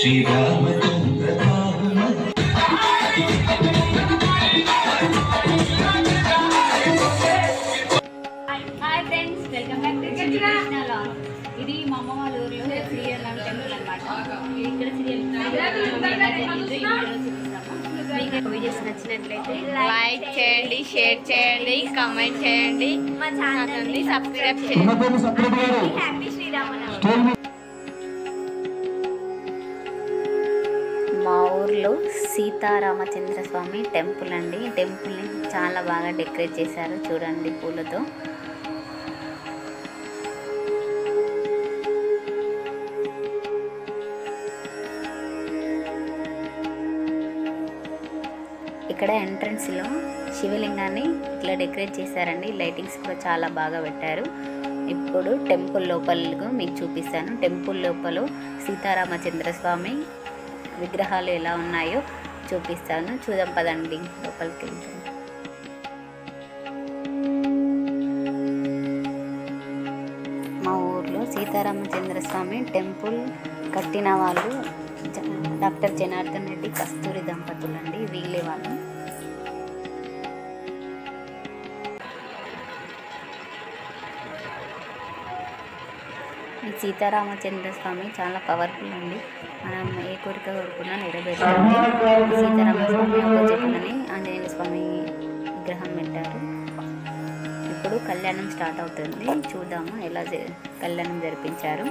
Sriramachandra hi friends, welcome back to Krishna log. ఇది మా అమ్మ వాళ్ళ ఊర్లో సీరియల్ టెంపుల్ అనమాట. ఇక్కడ సీరియల్ వీడియోస్ నచ్చినట్లయితే లైక్ చేయండి, షేర్ చేయండి, కామెంట్ చేయండి, మా ఛానల్ని సబ్స్క్రైబ్ చేయండి. హ్యాపీ శ్రీరామనవమి. మా ఊర్లో సీతారామచంద్ర స్వామి టెంపుల్ అండి. టెంపుల్ని చాలా బాగా డెకరేట్ చేశారు చూడండి పూలతో. ఇక్కడ ఎంట్రన్స్లో శివలింగాన్ని ఇట్లా డెకరేట్ చేశారండి. లైటింగ్స్ కూడా చాలా బాగా పెట్టారు. ఇప్పుడు టెంపుల్ లోపలకు మీకు చూపిస్తాను. టెంపుల్ లోపల సీతారామచంద్ర స్వామి విగ్రహాలు ఎలా ఉన్నాయో చూపిస్తాను. చూద్దాం పదండి లోపలికి వెళ్తాం. మా ఊర్లో సీతారామచంద్ర స్వామి టెంపుల్ కట్టిన వాళ్ళు డాక్టర్ జనార్దన్ రెడ్డి కస్తూరి దంపతులు అండి. వీళ్ళే వాళ్ళు. ఈ సీతారామచంద్ర స్వామి చాలా పవర్ఫుల్ అండి. మనం ఏ కోరిక కోరుకున్నా నెరవేరుతుంది. సీతారామస్వామి ఆపోజిట్లోనే ఆంజనేయ స్వామి విగ్రహం పెట్టారు. ఇప్పుడు కళ్యాణం స్టార్ట్ అవుతుంది. చూద్దాము ఎలా కళ్యాణం జరిపించారు.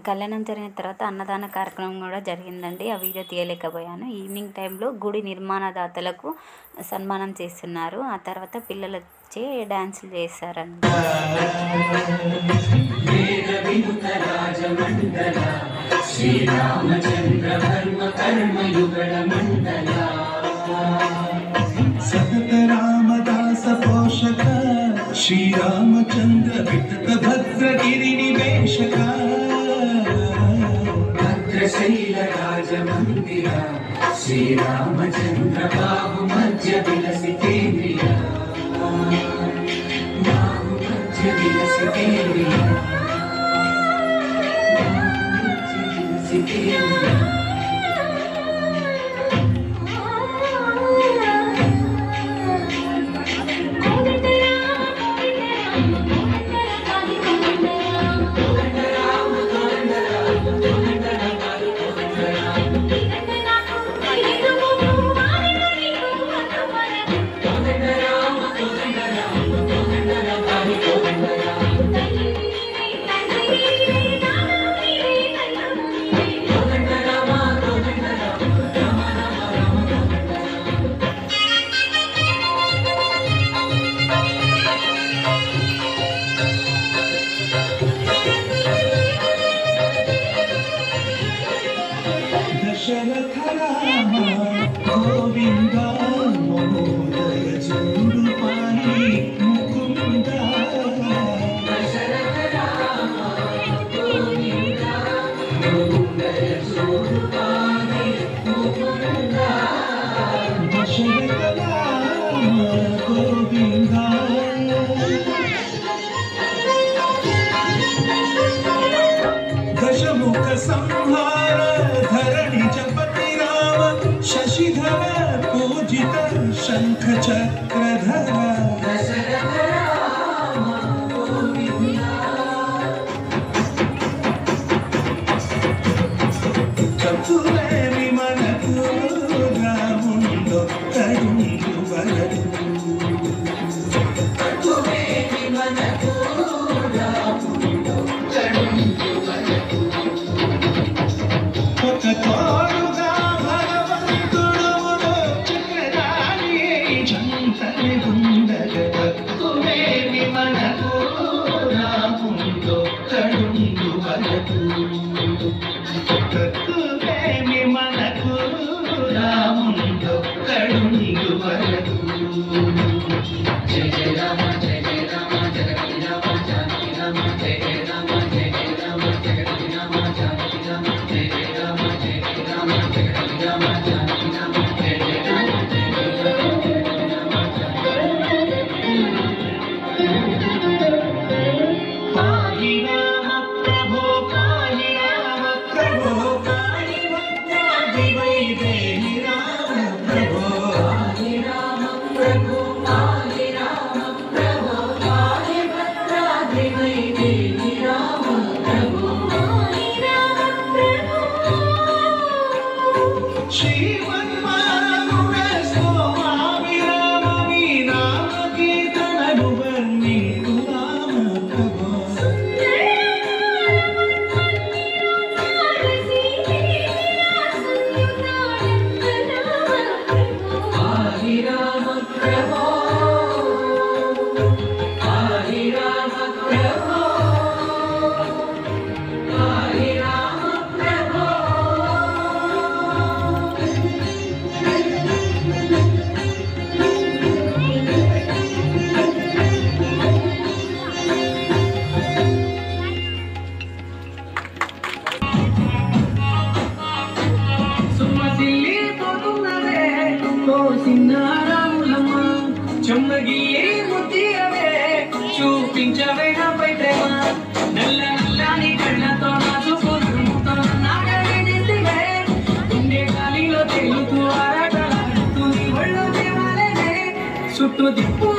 కళ్యాణం జరిగిన తర్వాత అన్నదాన కార్యక్రమం కూడా జరిగిందండి. ఆ వీడియో తీయలేకపోయాను. ఈవినింగ్ టైంలో గుడి నిర్మాణదాతలకు సన్మానం చేస్తున్నారు. ఆ తర్వాత పిల్లలు వచ్చి డ్యాన్సులు చేస్తారండి. రామదాస పోషక శ్రీరామచంద్ర వితత భద్రగిరి నివేశక భద్రశైల రాజమందిర శ్రీరామచంద్ర బాహు మధ్య విలసితేంద్రియ బాహు మధ్య విలసితేంద్రియ చెమ్మగిల్లి ముద్దియవే చూపించవే నాపై ప్రేమ నల్ల నల్లని కళ్ళతో నా చూపుతో నాగలిదివే ఉండే గాలిలో తేలుతూ ఆరాటలాడుతూ నీ ఒళ్ళు దేవాలనే చుట్టూ దిప్పు